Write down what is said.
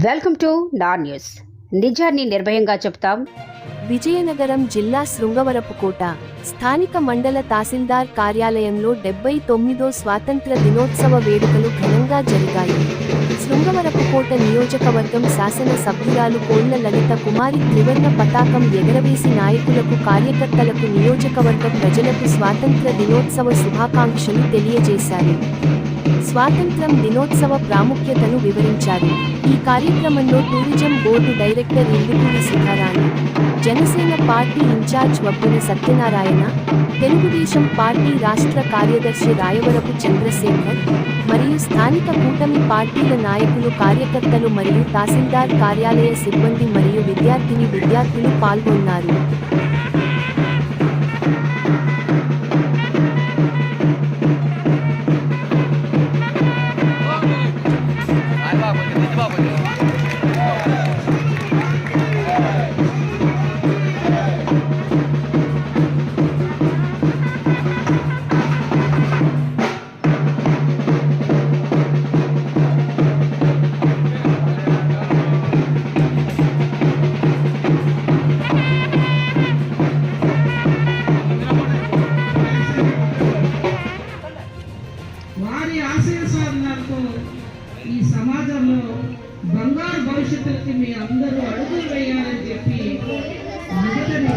Welcome to నా news. నిజాన్ని నిర్భయంగా చెప్తాం. విజయనగరం జిల్లా శృంగవరపుకోట స్థానిక మండల తహసీల్దార్ కార్యాలయంలో 79వ స్వాతంత్ర దినోత్సవ వేడుకలు ఘనంగా జరిగాయి. శృంగవరపుకోట నియోజకవర్గం శాసన సభ్యురాలు కోళ్ల లలిత కుమారి త్రివర్ణ పతాకం ఎగరవేసి నాయకులకు, కార్యకర్తలకు, నియోజకవర్గ ప్రజలకు స్వాతంత్ర దినోత్సవ శుభాకాంక్షలు తెలియజేశారు. స్వాతంత్రం దినోత్సవ ప్రాముఖ్యతను వివరించారు. ఈ కార్యక్రమంలో tourism board director Indukuri Sudharani, Janasena party incharge Vabbuna Satyanarayana, Telugu Desam party రాష్ట్ర కార్యదర్శి రాయవరపు చంద్రశేఖర్ మరియు స్థానిక కూటమి పార్టీల నాయకులు, కార్యకర్తలు మరియు తహసీల్దార్ కార్యాలయ సిబ్బంది మరియు విద్యార్థులు పాల్గొన్నారు. వారి ఆశయ సాధనతో ఈ సమాజంలో బంగారు భవిష్యత్తుకి మీ అందరూ అడుగులు వేయాలని చెప్పి మొదటని